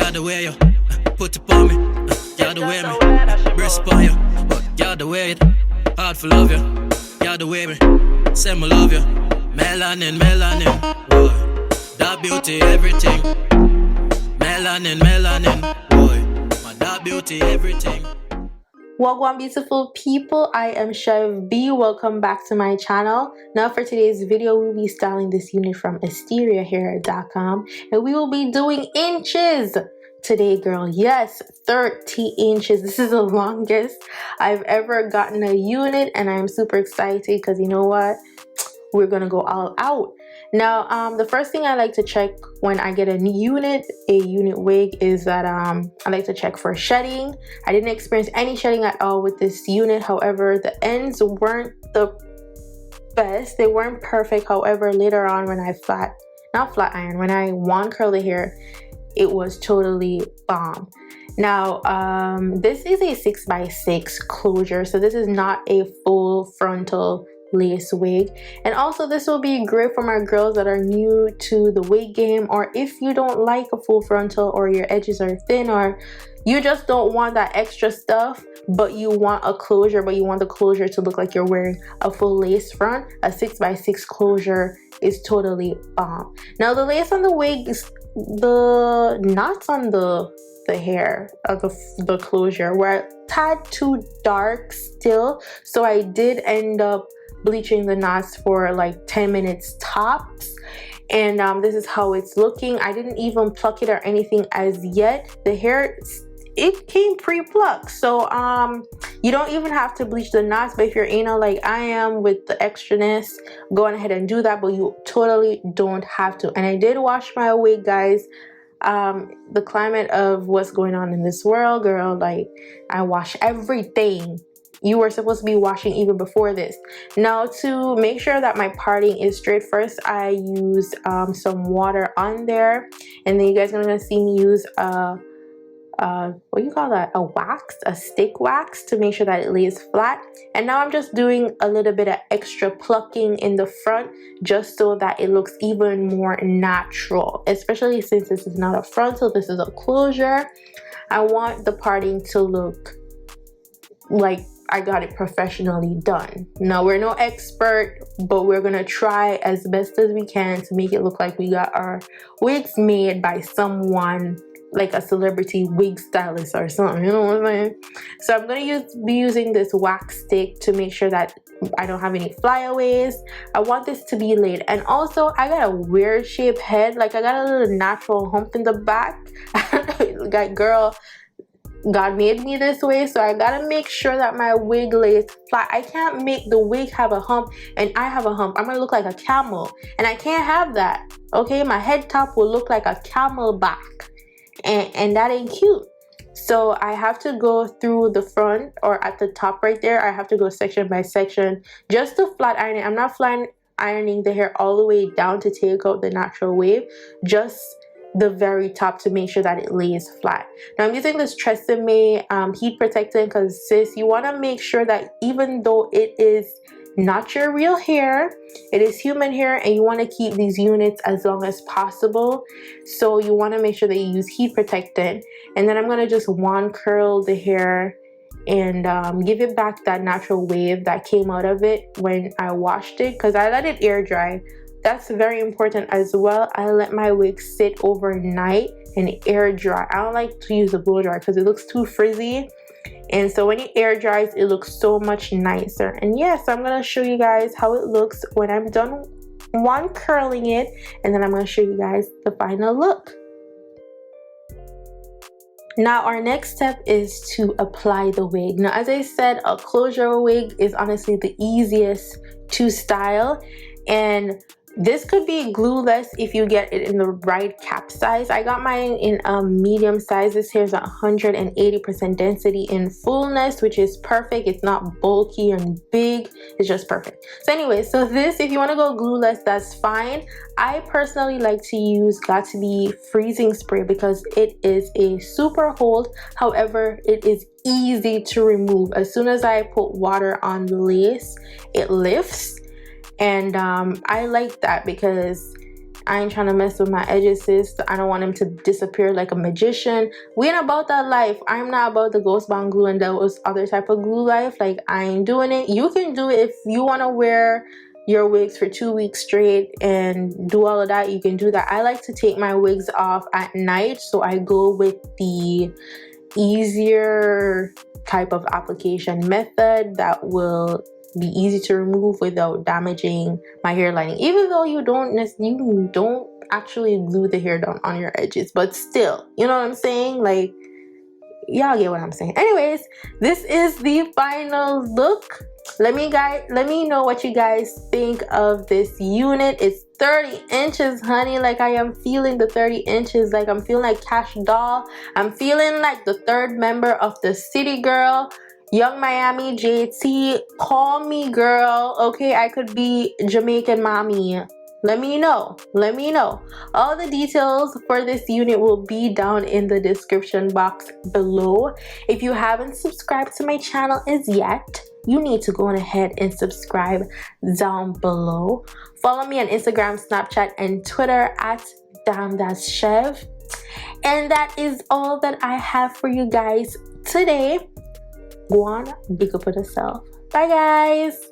Girl, the way you put it on me. Girl, the way me breast upon you. But girl, the way it hard for love you. Girl, the way me say me love you. Melanin, melanin, boy. That beauty, everything. Melanin, melanin, boy. My that beauty, everything. Welcome, beautiful people. I am Chev B. Welcome back to my channel. Now for today's video, we'll be styling this unit from Asteria.com, and we will be doing inches today, girl. Yes, 30 inches. This is the longest I've ever gotten a unit, and I'm super excited because you know what? We're gonna go all out. Now, the first thing I like to check when I get a unit wig is that I like to check for shedding. I didn't experience any shedding at all with this unit. However, the ends weren't the best. They weren't perfect. However, later on when I when I wand curl the hair, it was totally bomb. Now, this is a 6x6 closure, so this is not a full frontal lace wig, and also this will be great for my girls that are new to the wig game, or if you don't like a full frontal, or your edges are thin, or you just don't want that extra stuff but you want a closure, but you want the closure to look like you're wearing a full lace front. A 6x6 closure is totally bomb. Now the lace on the wig is the knots on the hair of the closure were a tad too dark still, so I did end up bleaching the knots for like 10 minutes tops, and this is how it's looking. I didn't even pluck it or anything as yet. The hair, it came pre-plucked, so you don't even have to bleach the knots, but if you're anal like I am with the extraness, go on ahead and do that, but you totally don't have to. And I did wash my wig, guys. The climate of what's going on in this world, girl, like I wash everything. You were supposed to be washing even before this. Now, to make sure that my parting is straight, first I used some water on there, and then you guys are gonna see me use what do you call that, a stick wax, to make sure that it lays flat. And now I'm just doing a little bit of extra plucking in the front, just so that it looks even more natural, especially since this is not a frontal, this is a closure. I want the parting to look like I got it professionally done. Now, we're no expert, but we're gonna try as best as we can to make it look like we got our wigs made by someone like a celebrity wig stylist or something, you know what I'm saying? So I'm gonna be using this wax stick to make sure that I don't have any flyaways. I want this to be laid, and also I got a weird shaped head, like I got a little natural hump in the back. Like, girl, God made me this way, so I gotta make sure that my wig lays flat. I can't make the wig have a hump and I have a hump. I'm gonna look like a camel, and I can't have that, okay? My head top will look like a camel back, and that ain't cute. So I have to go through the front, or at the top right there, I have to go section by section just to flat iron it. I'm not flat ironing the hair all the way down to take out the natural wave, just the very top to make sure that it lays flat. Now I'm using this Tresemme heat protectant because, sis, you want to make sure that even though it is not your real hair, it is human hair, and you want to keep these units as long as possible, so you want to make sure that you use heat protectant. And then I'm going to just wand curl the hair and give it back that natural wave that came out of it when I washed it, because I let it air dry. That's very important as well. I let my wig sit overnight and air dry. I don't like to use a blow dryer because it looks too frizzy, and so when it air dries, it looks so much nicer. And yes, I'm gonna show you guys how it looks when I'm done wand curling it, and then I'm gonna show you guys the final look. Now our next step is to apply the wig. Now, as I said, a closure wig is honestly the easiest to style, and this could be glueless if you get it in the right cap size. I got mine in a medium size. This hair is 180% density in fullness, which is perfect. It's not bulky and big, it's just perfect. So anyway, so this, if you want to go glueless, that's fine. I personally like to use Got2b freezing spray because it is a super hold. However, it is easy to remove. As soon as I put water on the lace, it lifts. And I like that because I ain't trying to mess with my edges, sis. I don't want them to disappear like a magician. We ain't about that life. I'm not about the ghost bond glue and those other type of glue life. Like, I ain't doing it. You can do it if you want to wear your wigs for 2 weeks straight and do all of that. You can do that. I like to take my wigs off at night, so I go with the easier type of application method that will be easy to remove without damaging my hair lining, even though you don't actually glue the hair down on your edges, but still, you know what I'm saying? Like, y'all get what I'm saying. Anyways, this is the final look. Let me know what you guys think of this unit. It's 30 inches, honey. Like, I am feeling the 30 inches. Like, I'm feeling like Cash Doll. I'm feeling like the third member of the City Girl. Young Miami JT, call me, girl. Okay, I could be Jamaican mommy. Let me know. All the details for this unit will be down in the description box below. If you haven't subscribed to my channel as yet, you need to go on ahead and subscribe down below. Follow me on Instagram, Snapchat, and Twitter at Chev. And that is all that I have for you guys today. Go on, big up for yourself. Bye, guys.